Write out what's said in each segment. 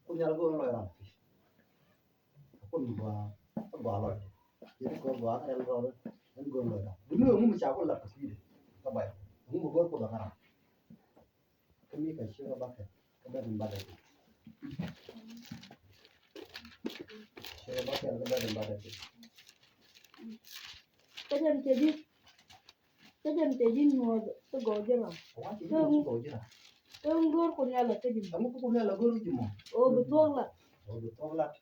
Kunyal go lo ya kun gua lo jadi ko gua el ro en go lo ya dulu mu cha ko la ka fi ka bai mu go ko da kana kami ka shi ba ka da ba da shi ba ka da ba da cái dân chơi đi ngồi tôi gọi cho mà wa ti ko go jira tôi gọi con nhà là cái gì amu ko kunyal go ru mo ô bị thuốc là o do to la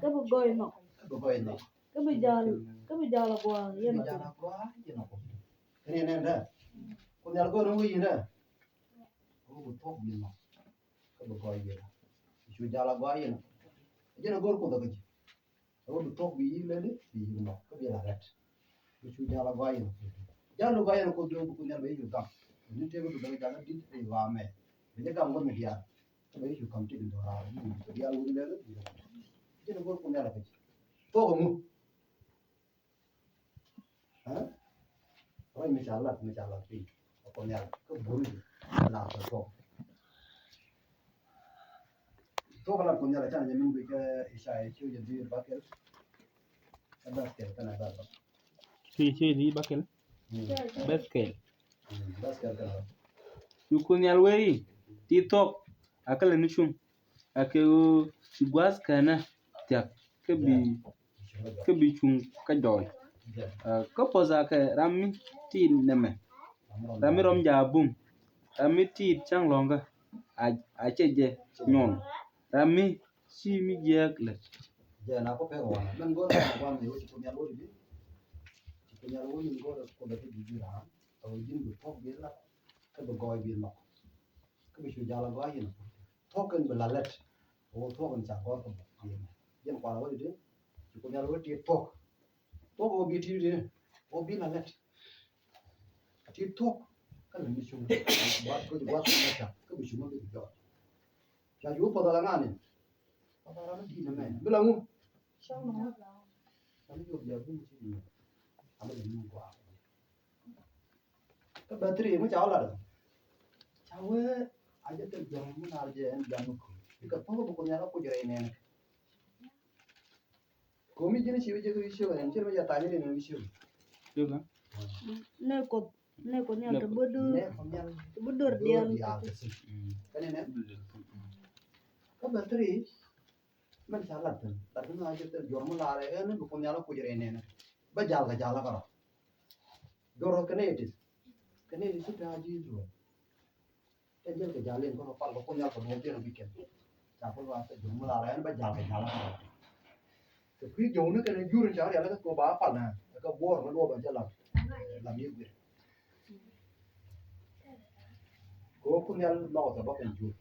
cái bị gọi nó go go no cái bị giờ là qua yên mà jara gua ino ko ni ne da kunyal go ru yi da ko go to bi no ko go yi da shu jala gua yi no jena go ko da ga ji ko do to bi le le bi no ko bi la ret shu jala gua yi no jalo gua yi no ko do ko kunyal be yu gam ni te go do ga ga di te wa me be ga mo me dia ko be yu kam ti do ra ni dia lu le le jena go kunyal ga ji to ko mu ha oi me cha la pi ko kunyal ko buru la to to kala kunyal cha ni mu be ke isha e chu je di ba ke ba ke kana ba Chơi đi bác cái basket bas ke kana yukun yalweri tiktok akala nishum akeu shugwas kana tak kebi chung kajoy ko poza ka rami ti neme rami rom jabum rami ti chang longa a cheje nyon rami si mi jek le je na ko pe wa men go wa me wo kunyal wo di kunyal wo ni go ko da ti di ra to jin bu to bi la ka be goy bi no ka be shu jala goy ni to ken be la let o to ken cha go ko bi yen kwa wo di kunyal wo ti to ko bi ti di o bi la let ti to ka ni shu ba ko di wa ko cha ka be shu mo bi jo cha yu po da la ngani pa da ra di na me bi la mu sao mà Kami juga biar pun sih, kami ini gua. Ke bateri mu jauh lah. Jauh aja terjang mu aja jam ku. Jika tahu bukannya aku jadi ini. Kami jenis siapa jago isu kan? Jadi macam tanya dia nak isu. được hả nè con nhà tôi bữa đưa Nek kami dia dia kesih. Kan ini? Ke bateri man salah tu. Tapi nu aja terjang mu lari kan? Bukannya aku jadi ini. Bajal ke jalan karo. Doro kene itu sudah aja itu. Ejel ke jalan karo pal bukannya aku mau dia bikin. Siapa lu asal jumlah lari kan bajal ke jalan karo. Tapi jauh ni kena jurus cari ala ko ba pal na. Ka bor ma lo ba jalan. Làm như vậy. Ko kun yal lo ta ba kan jur.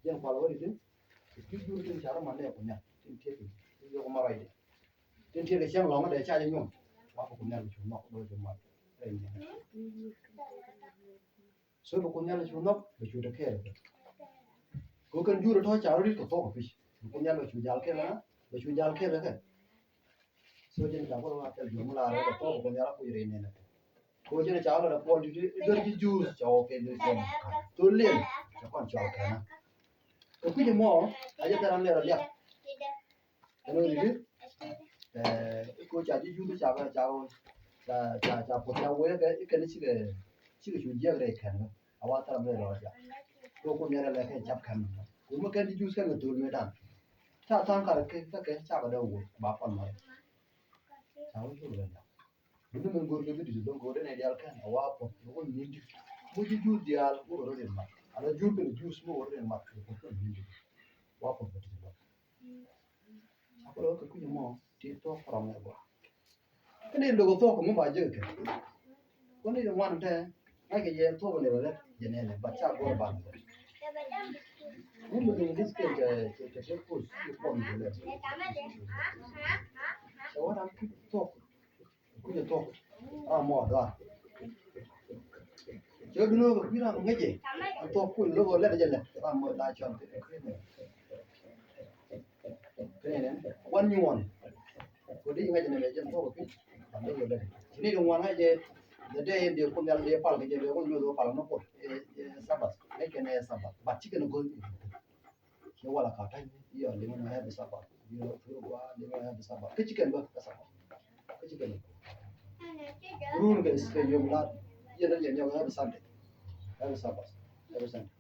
Yang pal wa itu. Ki jur tin cara mana ya punya. Tin tie ki. Yo ko marai de. Tin tie ke siang lo ma de cha nyum. Wa ko kun yal chu nok do ju ma. So ko kun yal chu nok be chu de ke. Ko kan jur tho cha ri ko to ko fish. Kun yal chu jal ke la. Be chu jal ke la ke. So jadi tak boleh macam jumlah ada apa pun yang aku jadi ni. Kau jadi cakap ada pol jadi dari jus jauh ke dari sana. Tulen cakap jauh ke na. Kau punya mau aja terang leh lihat. Kalau ini, kau jadi jus cakap jauh, cakap pun jauh ya ke ni sih sujian mereka kan. Awak terang leh lihat. Kau pun yang leh kan cakap kan. Kau makan di jus kan betul medan. Cakap tangkar ke cakap ada uang bapa mana. Tahu tu lah. Dulu menggor ke itu dulu menggor ni dia kan awak pun ni mu jujur dia mu orang ni mak. Ada jujur jus mu orang ni mak. Pun ni. Awak pun betul. Apa lo ke kunya mau dia tu orang ni gua. Kan ni logo tu kamu baca ke. Kau ni orang tu, ai ke ye tu boleh boleh jenis ni baca gua bang. Mu mungkin ni sikit ke kurs pun boleh. Orang tu kunya tu mau dah. Jadi dulu kita mengaji. Tu pun logo leh je leh. Mau dah contoh. Keren, one new one. Kau ko di ngai ne jen to pi ande yo le ni dong wan ha je the day de ko nyal de pal ke je ko nyu do pal no ko sabat ai ke ne sabat ba chi ke no go ke wala ka tai yo le no ha sabat yo fu wa le no ha sabat ke chi ke ba sabat ke chi ke no rule ke se yo la ye le ye ha sabat ha sabat ha sabat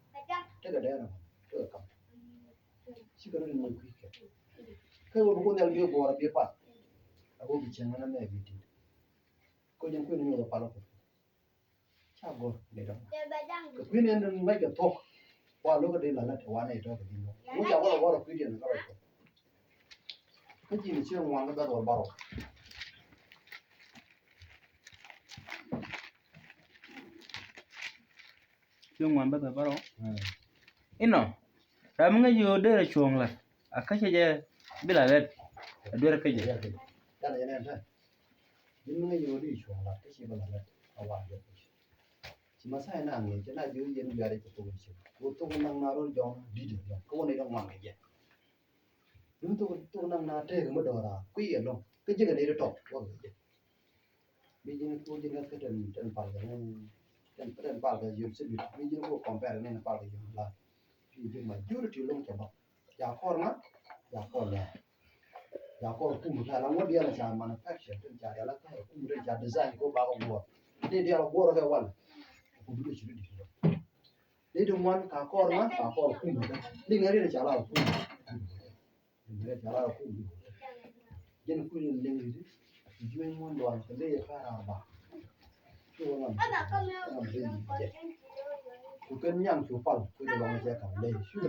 te ga de na te ka chi ke no ni ku ke wo ko nyal yo bo ra bi pa abo bi chen na me bi ti ko jen ku ni do pal ko cha go le do ko ku ni ndon mai ke tok wa lo ko de la la wa ne do ko di no mo ja wa ku di na ka ko ko ji ni chen wa na da do ba ro Yung wan ba ba ro. Ino. Ram nga yo de chuông la. Akache je bila let. Adwere ke je. ya na ya na yin ngai yo di chong la ke chi ba la a wa yo chi ma sai na ngi je na yo yin ya de to chi wo to nang na ro jong di de ko ne dong ma nge je yin to nang na te mo do ra ku ye lo ke je ne de to wo ge bi jin ko jin ga ke den pa ga ne den pa ga yo se bi bi jin ko compare ne pa ga yo la bi jin ma juru ti lo ke ba ya ko na ya ko la ya ko ku mu ta la ngo dia la cha manufacture den cha ya la ka ku mu den cha design ko ba ko bo de dia la bo ro ga wal ku bi chi di de de mon ka ko na ka ko ku mu den ni ngari de cha la ku ni ngari cha la ku jen ku ni lengi di ju mon do an le ka ra ba ku na ku ken nyam chu pal ku de ba ma ja ka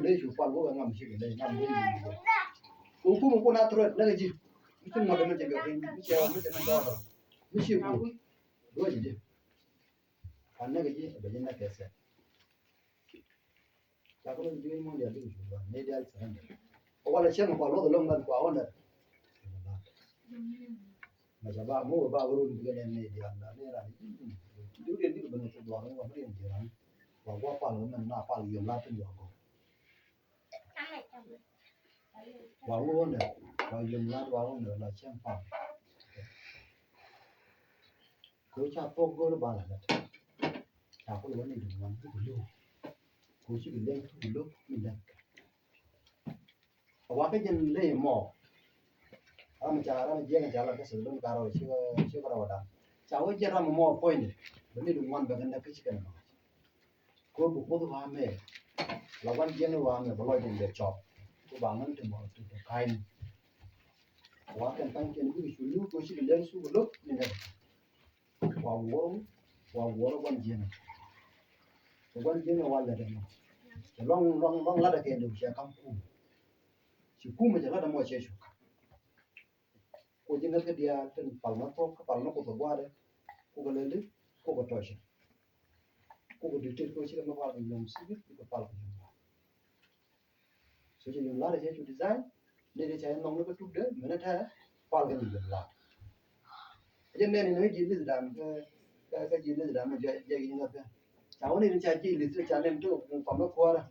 le chu pal wo ga ngam chi le ngam le ku ku mu na tro na ji itu mo de je ga ni che wa de na do ni chi ku do ji de an na ji ba ji na ke se ta ko ni ju mon ya de ju ba ne da sa o wala chen ko lo lo ngan ko awon ma ja ba mo ba ro ni ga ne dia na ne ra ni du de ni ba no to do no ba ni ji ran wa wa pa lo na pa lo la tin yo ko wa wo ne wa yum la wa wo ne la chen pa ko cha to go ba la ta ko lo ni du wan ku lo ko chi le ku lo ni la wa ke jen le mo am cha ra je ga la ka se lo ka ro chi ka ro da cha wo je ra mo point ni du wan ba ga ke chi ka no ko bu ko ba me la wan je no wa me ba lo jen de chop ko ba man te mo te kai ni wa kan tan ken ku chu lu ko chi le su lo ni na wa wo wan je no wan je no wa la de no long la da ke du cha kam ku chi ku me la da mo che chu ko je na ke dia ten pal ma to ka pal no ko to wa de ko ga le ko ko to chi ko ko de te ko chi ma pa ni si bi ko pal ko so je la da che chu design ne de cha no no ko tu de me na ta pal ga ni la je ne ni ji li da ka ji li da ma je gi na ka cha wo ni cha ji li su cha ne to pa ma ko ra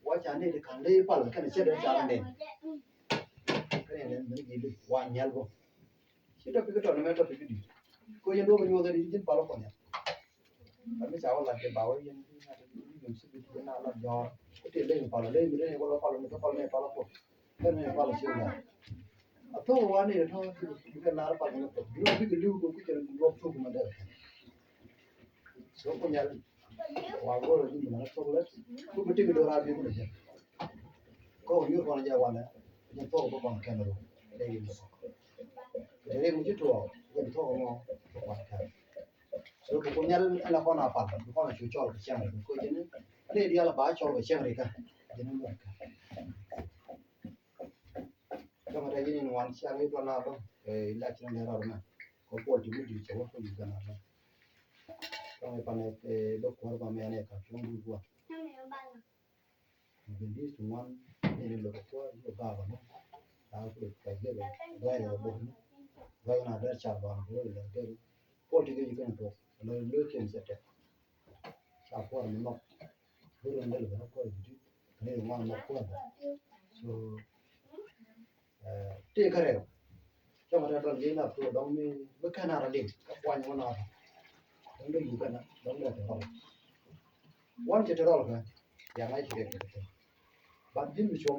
wa cha ne de kan le pal ka ne che de cha ne ka ne ne ji li wa nyal go shi to bi to ne me to bi di ko je do ko nyo de ji pa lo ko ne ka mi cha wa la de ba wa yen ni na de ni su bi na la jo ko te le pa la le mi ne ko lo pa lo to pa ne pa lo ko ne pa lo shi na a to wa ne to bi ka na pa ne to bi bi lu ko ku che lo to ko ma de so ko nyal wa go ro ni na to le ku bi ti do ra bi ko ne ko yu ko na ja wa ne ni to ko ba ka no le ni le mu ji to ko to ko mo wa ka so ko nyal ala ko na pa ko na chu chol chen ko je ne ale dia la ba chol chen ri ka je ne mo ka ko ma re ni wan chen ri ko na ba la chen ne ra na ko ko ji mu ji che ko ji ka na ba ko pa ne do ko ba me ne ka chung du ko ni su wan ne lo ko lo ba ba no ta ko ka ge ba ya bo ba na da cha ba ko le ge ko ti ge ji kan to lo lo chen se te cha ko ni no ko lo ne lo ko ji ne wan no ko so te ka re trong đó đoàn liên là vừa đóng với Canada đi các quan nhau nào đóng đâyอยู่กันนะđóng đây thì họวันจะจะรอดกันอย่างไรจะเด็ดกันบัดยิ้มไปชม